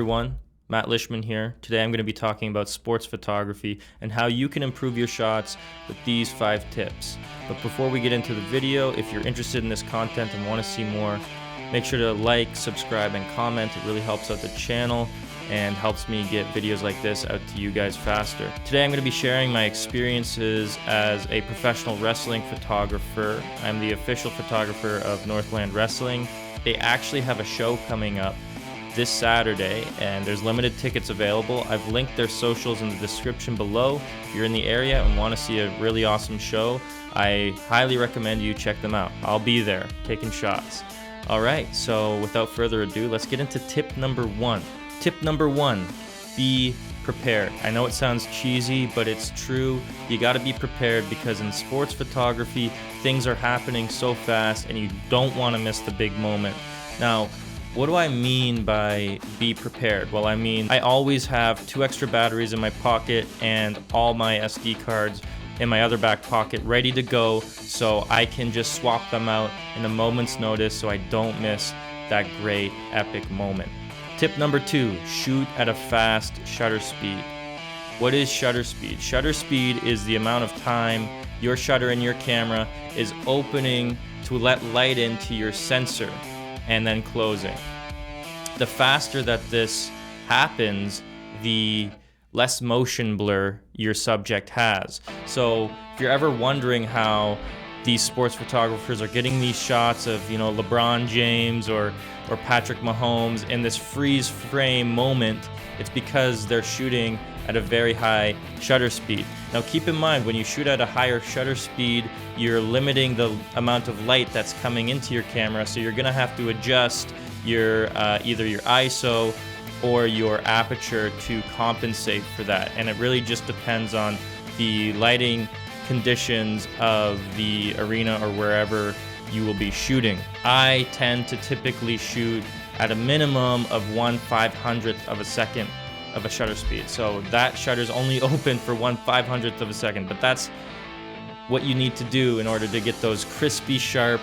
everyone, Matt Lishman here. Today I'm going to be talking about sports photography and how you can improve your shots with these 5 tips. But before we get into the video, if you're interested in this content and want to see more, make sure to like, subscribe, and comment. It really helps out the channel and helps me get videos like this out to you guys faster. Today I'm going to be sharing my experiences as a professional wrestling photographer. I'm the official photographer of Northland Wrestling. They actually have a show coming up this Saturday and there's limited tickets available. I've linked their socials in the description below. If you're in the area and want to see a really awesome show, I highly recommend you check them out. I'll be there taking shots. Alright, so without further ado, let's get into tip number 1. Tip number 1, be prepared. I know it sounds cheesy, but it's true. You got to be prepared because in sports photography, things are happening so fast and you don't want to miss the big moment. Now, what do I mean by be prepared? Well, I mean, I always have 2 extra batteries in my pocket and all my SD cards in my other back pocket ready to go so I can just swap them out in a moment's notice so I don't miss that great epic moment. Tip number 2, shoot at a fast shutter speed. What is shutter speed? Shutter speed is the amount of time your shutter in your camera is opening to let light into your sensor and then closing. The faster that this happens, the less motion blur your subject has. So if you're ever wondering how these sports photographers are getting these shots of, LeBron James or Patrick Mahomes in this freeze frame moment, it's because they're shooting at a very high shutter speed. Now keep in mind, when you shoot at a higher shutter speed, you're limiting the amount of light that's coming into your camera, so you're gonna have to adjust your either your ISO or your aperture to compensate for that. And it really just depends on the lighting conditions of the arena or wherever you will be shooting. I tend to typically shoot at a minimum of 1/500th of a second of a shutter speed. So that shutter's only open for 1/500th of a second, but that's what you need to do in order to get those crispy, sharp,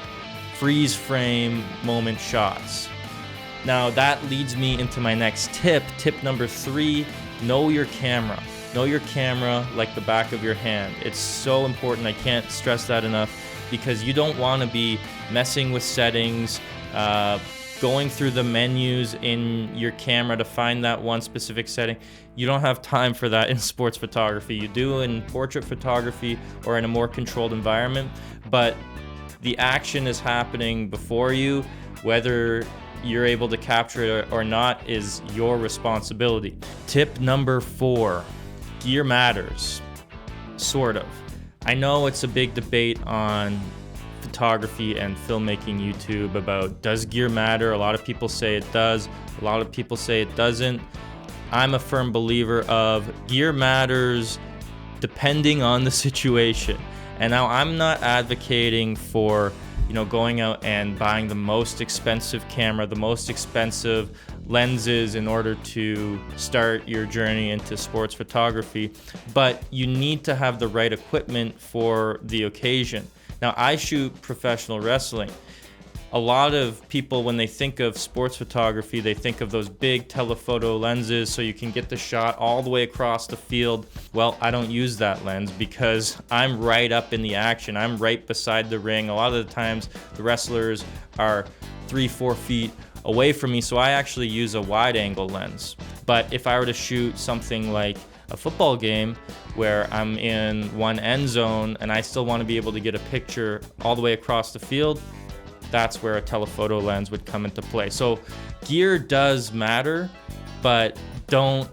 freeze frame moment shots. Now that leads me into my next tip. Tip number 3, know your camera. Know your camera like the back of your hand. It's so important. I can't stress that enough because you don't want to be messing with settings, going through the menus in your camera to find that one specific setting. You don't have time for that in sports photography. You do in portrait photography or in a more controlled environment, but the action is happening before you. Whether you're able to capture it or not is your responsibility. Tip number 4, gear matters. Sort of. I know it's a big debate on photography and filmmaking YouTube about, does gear matter? A lot of people say it does. A lot of people say it doesn't. I'm a firm believer of gear matters depending on the situation. And now I'm not advocating for going out and buying the most expensive camera, the most expensive lenses in order to start your journey into sports photography, but you need to have the right equipment for the occasion. Now, I shoot professional wrestling. A lot of people, when they think of sports photography, they think of those big telephoto lenses so you can get the shot all the way across the field. Well, I don't use that lens because I'm right up in the action. I'm right beside the ring. A lot of the times the wrestlers are 3-4 feet away from me, so I actually use a wide angle lens. But if I were to shoot something like a football game where I'm in one end zone and I still want to be able to get a picture all the way across the field, that's where a telephoto lens would come into play. So gear does matter, but don't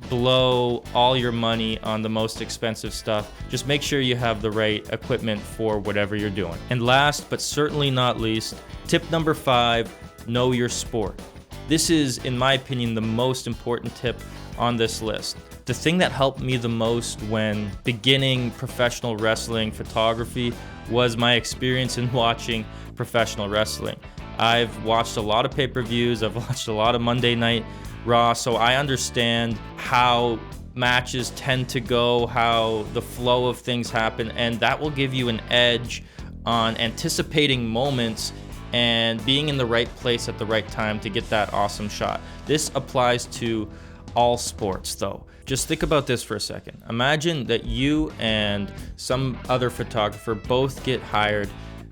blow all your money on the most expensive stuff. Just make sure you have the right equipment for whatever you're doing. And last but certainly not least, tip number 5, know your sport. This is, in my opinion, the most important tip on this list. The thing that helped me the most when beginning professional wrestling photography was my experience in watching professional wrestling. I've watched a lot of pay-per-views, I've watched a lot of Monday Night Raw, so I understand how matches tend to go, how the flow of things happen, and that will give you an edge on anticipating moments and being in the right place at the right time to get that awesome shot. This applies to all sports though. Just think about this for a second. Imagine that you and some other photographer both get hired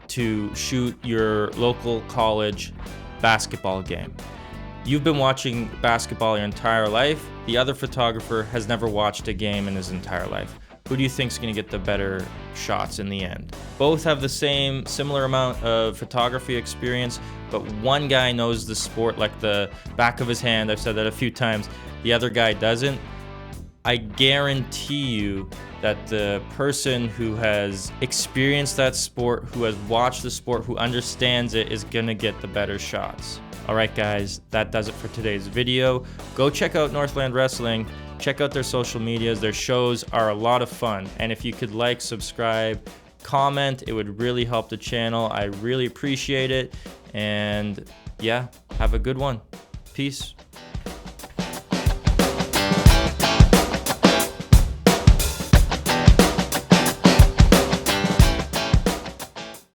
to shoot your local college basketball game. You've been watching basketball your entire life. The other photographer has never watched a game in his entire life. Who do you think is going to get the better shots in the end? Both have the similar amount of photography experience, but one guy knows the sport like the back of his hand. I've said that a few times. The other guy doesn't. I guarantee you that the person who has experienced that sport, who has watched the sport, who understands it, is gonna get the better shots. All right, guys, that does it for today's video. Go check out Northland Wrestling. Check out their social medias. Their shows are a lot of fun. And if you could like, subscribe, comment, it would really help the channel. I really appreciate it. And yeah, have a good one. Peace.